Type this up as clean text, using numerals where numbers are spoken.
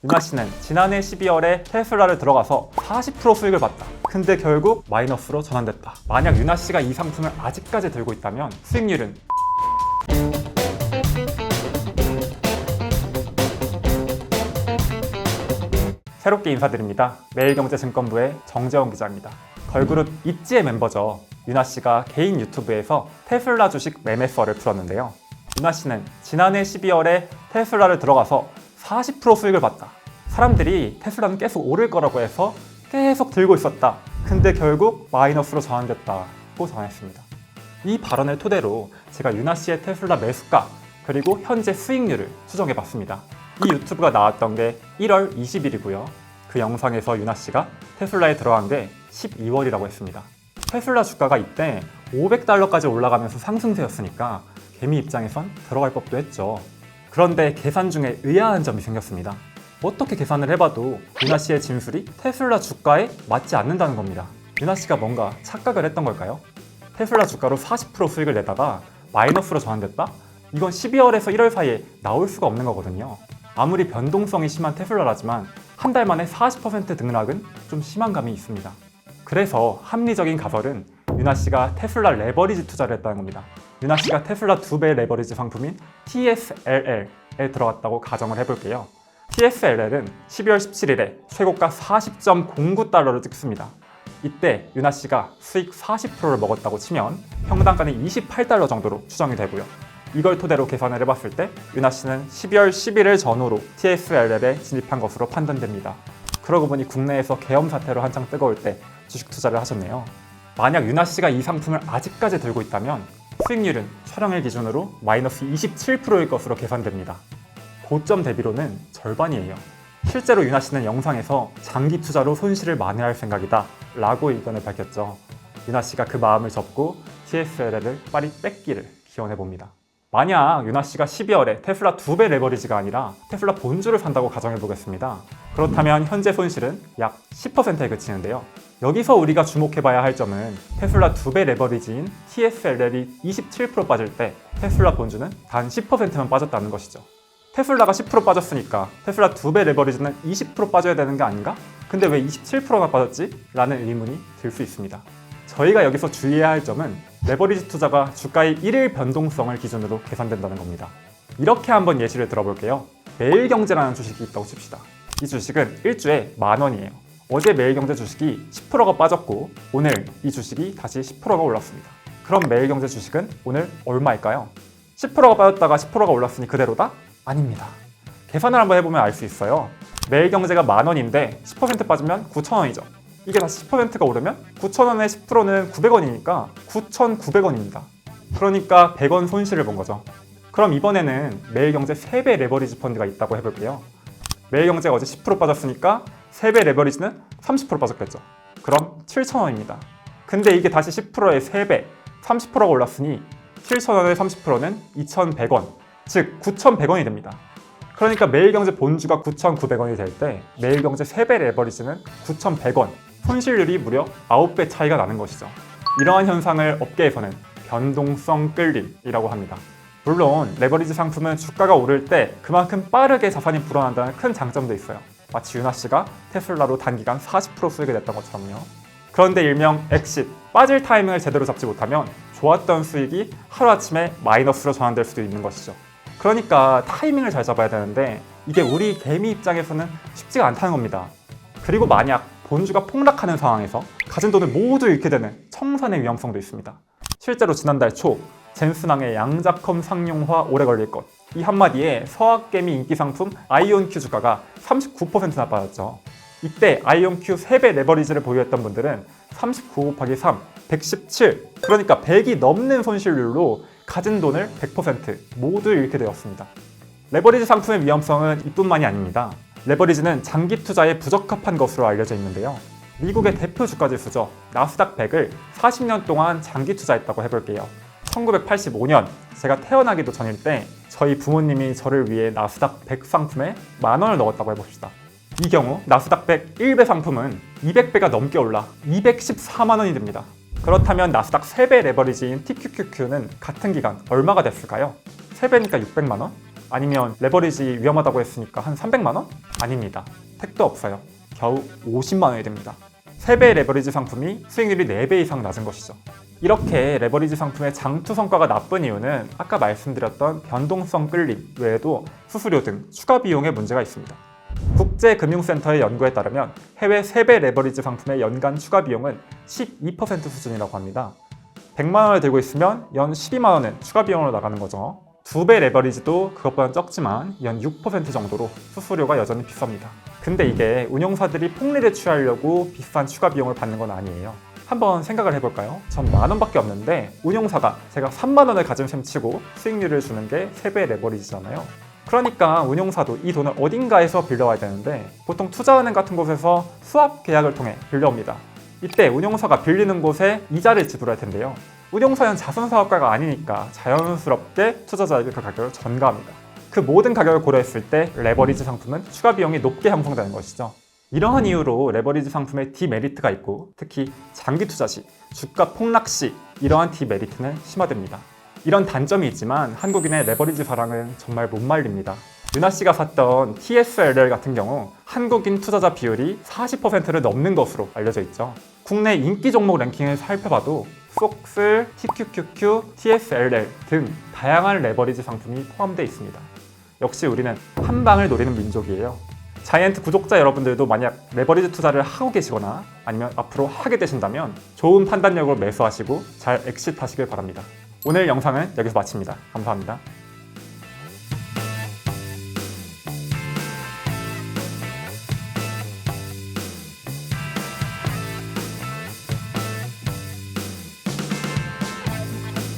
윤아 씨는 지난해 12월에 테슬라를 들어가서 40% 수익을 봤다. 근데 결국 마이너스로 전환됐다. 만약 윤아 씨가 이 상품을 아직까지 들고 있다면 수익률은 새롭게 인사드립니다. 매일경제증권부의 정재원 기자입니다. 걸그룹 있지의 멤버죠. 윤아 씨가 개인 유튜브에서 테슬라 주식 매매설을 풀었는데요. 윤아 씨는 지난해 12월에 테슬라를 들어가서 40% 수익을 봤다. 사람들이 테슬라는 계속 오를 거라고 해서 계속 들고 있었다. 근데 결국 마이너스로 전환됐다고 전했습니다. 이 발언을 토대로 제가 윤아 씨의 테슬라 매수가 그리고 현재 수익률을 추정해 봤습니다. 이 유튜브가 나왔던 게 1월 20일이고요. 그 영상에서 윤아 씨가 테슬라에 들어간 게 12월이라고 했습니다. 테슬라 주가가 이때 $500까지 올라가면서 상승세였으니까 개미 입장에선 들어갈 법도 했죠. 그런데 계산 중에 의아한 점이 생겼습니다. 어떻게 계산을 해봐도 윤아 씨의 진술이 테슬라 주가에 맞지 않는다는 겁니다. 윤아 씨가 뭔가 착각을 했던 걸까요? 테슬라 주가로 40% 수익을 내다가 마이너스로 전환됐다? 이건 12월에서 1월 사이에 나올 수가 없는 거거든요. 아무리 변동성이 심한 테슬라라지만 한 달 만에 40% 등락은 좀 심한 감이 있습니다. 그래서 합리적인 가설은 윤아 씨가 테슬라 레버리지 투자를 했다는 겁니다. 윤아 씨가 테슬라 2배 레버리지 상품인 TSLL에 들어갔다고 가정을 해볼게요. TSLL은 12월 17일에 최고가 40.09달러를 찍습니다. 이때 윤아 씨가 수익 40%를 먹었다고 치면 평당가는 28달러 정도로 추정이 되고요. 이걸 토대로 계산을 해봤을 때 윤아 씨는 12월 11일 전후로 TSLL에 진입한 것으로 판단됩니다. 그러고 보니 국내에서 계엄 사태로 한창 뜨거울 때 주식 투자를 하셨네요. 만약 윤아 씨가 이 상품을 아직까지 들고 있다면 수익률은 촬영일 기준으로 마이너스 27%일 것으로 계산됩니다. 고점 대비로는 절반이에요. 실제로 윤아 씨는 영상에서 장기 투자로 손실을 만회할 생각이다 라고 의견을 밝혔죠. 윤아 씨가 그 마음을 접고 TSLL을 빨리 뺏기를 기원해봅니다. 만약 윤아 씨가 12월에 테슬라 2배 레버리지가 아니라 테슬라 본주를 산다고 가정해보겠습니다. 그렇다면 현재 손실은 약 10%에 그치는데요. 여기서 우리가 주목해봐야 할 점은 테슬라 2배 레버리지인 TSLL이 27% 빠질 때 테슬라 본주는 단 10%만 빠졌다는 것이죠. 테슬라가 10% 빠졌으니까 테슬라 2배 레버리지는 20% 빠져야 되는 게 아닌가? 근데 왜 27%나 빠졌지? 라는 의문이 들 수 있습니다. 저희가 여기서 주의해야 할 점은 레버리지 투자가 주가의 1일 변동성을 기준으로 계산된다는 겁니다. 이렇게 한번 예시를 들어볼게요. 매일경제라는 주식이 있다고 칩시다. 이 주식은 일주에 10,000원이에요. 어제 매일경제 주식이 10%가 빠졌고 오늘 이 주식이 다시 10%가 올랐습니다. 그럼 매일경제 주식은 오늘 얼마일까요? 10%가 빠졌다가 10%가 올랐으니 그대로다? 아닙니다. 계산을 한번 해보면 알 수 있어요. 매일경제가 10,000원인데 10% 빠지면 9,000원이죠. 이게 다시 10%가 오르면 9,000원에 10%는 900원이니까 9,900원입니다. 그러니까 100원 손실을 본 거죠. 그럼 이번에는 매일경제 3배 레버리지 펀드가 있다고 해볼게요. 매일경제가 어제 10% 빠졌으니까 3배 레버리지는 30% 빠졌겠죠. 그럼 7,000원입니다. 근데 이게 다시 10%의 3배, 30%가 올랐으니 7,000원의 30%는 2,100원, 즉 9,100원이 됩니다. 그러니까 매일경제 본주가 9,900원이 될 때 매일경제 3배 레버리지는 9,100원, 손실률이 무려 9배 차이가 나는 것이죠. 이러한 현상을 업계에서는 변동성 끌림이라고 합니다. 물론 레버리지 상품은 주가가 오를 때 그만큼 빠르게 자산이 불어난다는 큰 장점도 있어요. 마치 윤아 씨가 테슬라로 단기간 40% 수익을 냈던 것처럼요. 그런데 일명 엑싯, 빠질 타이밍을 제대로 잡지 못하면 좋았던 수익이 하루아침에 마이너스로 전환될 수도 있는 것이죠. 그러니까 타이밍을 잘 잡아야 되는데 이게 우리 개미 입장에서는 쉽지가 않다는 겁니다. 그리고 만약 본주가 폭락하는 상황에서 가진 돈을 모두 잃게 되는 청산의 위험성도 있습니다. 실제로 지난달 초 젠슨항의 양자컴 상용화 오래 걸릴 것, 이 한마디에 서학개미 인기 상품 아이온큐 주가가 39%나 빠졌죠. 이때 아이온큐 3배 레버리지를 보유했던 분들은 39 곱하기 3, 117, 그러니까 100이 넘는 손실률로 가진 돈을 100% 모두 잃게 되었습니다. 레버리지 상품의 위험성은 이뿐만이 아닙니다. 레버리지는 장기 투자에 부적합한 것으로 알려져 있는데요. 미국의 대표 주가 지수죠. 나스닥 100을 40년 동안 장기 투자했다고 해볼게요. 1985년 제가 태어나기도 전일 때 저희 부모님이 저를 위해 나스닥 100 상품에 10,000원을 넣었다고 해봅시다. 이 경우 나스닥 100 1배 상품은 200배가 넘게 올라 214만 원이 됩니다. 그렇다면 나스닥 3배 레버리지인 TQQQ는 같은 기간 얼마가 됐을까요? 3배니까 600만 원? 아니면 레버리지 위험하다고 했으니까 한 300만 원? 아닙니다. 택도 없어요. 겨우 50만 원이 됩니다. 3배의 레버리지 상품이 수익률이 4배 이상 낮은 것이죠. 이렇게 레버리지 상품의 장투 성과가 나쁜 이유는 아까 말씀드렸던 변동성 끌림 외에도 수수료 등 추가 비용에 문제가 있습니다. 국제금융센터의 연구에 따르면 해외 3배 레버리지 상품의 연간 추가 비용은 12% 수준이라고 합니다. 100만 원을 들고 있으면 연 12만 원은 추가 비용으로 나가는 거죠. 2배 레버리지도 그것보다 적지만 연 6% 정도로 수수료가 여전히 비쌉니다. 근데 이게 운용사들이 폭리를 취하려고 비싼 추가 비용을 받는 건 아니에요. 한번 생각을 해볼까요? 전 만 원밖에 없는데 운용사가 제가 3만 원을 가진 셈 치고 수익률을 주는 게 3배 레버리지잖아요. 그러니까 운용사도 이 돈을 어딘가에서 빌려와야 되는데 보통 투자은행 같은 곳에서 수합 계약을 통해 빌려옵니다. 이때 운용사가 빌리는 곳에 이자를 지불할 텐데요. 운용사는 자선사업가가 아니니까 자연스럽게 투자자에게 그 가격을 전가합니다. 그 모든 가격을 고려했을 때 레버리지 상품은 추가 비용이 높게 형성되는 것이죠. 이러한 이유로 레버리지 상품에 디메리트가 있고 특히 장기 투자 시, 주가 폭락 시 이러한 디메리트는 심화됩니다. 이런 단점이 있지만 한국인의 레버리지 사랑은 정말 못 말립니다. 유나 씨가 샀던 TSLL 같은 경우 한국인 투자자 비율이 40%를 넘는 것으로 알려져 있죠. 국내 인기 종목 랭킹을 살펴봐도 속슬, TQQQ, TSLL 등 다양한 레버리지 상품이 포함되어 있습니다. 역시 우리는 한 방을 노리는 민족이에요. 자이언트 구독자 여러분들도 만약 레버리지 투자를 하고 계시거나 아니면 앞으로 하게 되신다면 좋은 판단력으로 매수하시고 잘 엑싯하시길 바랍니다. 오늘 영상은 여기서 마칩니다. 감사합니다.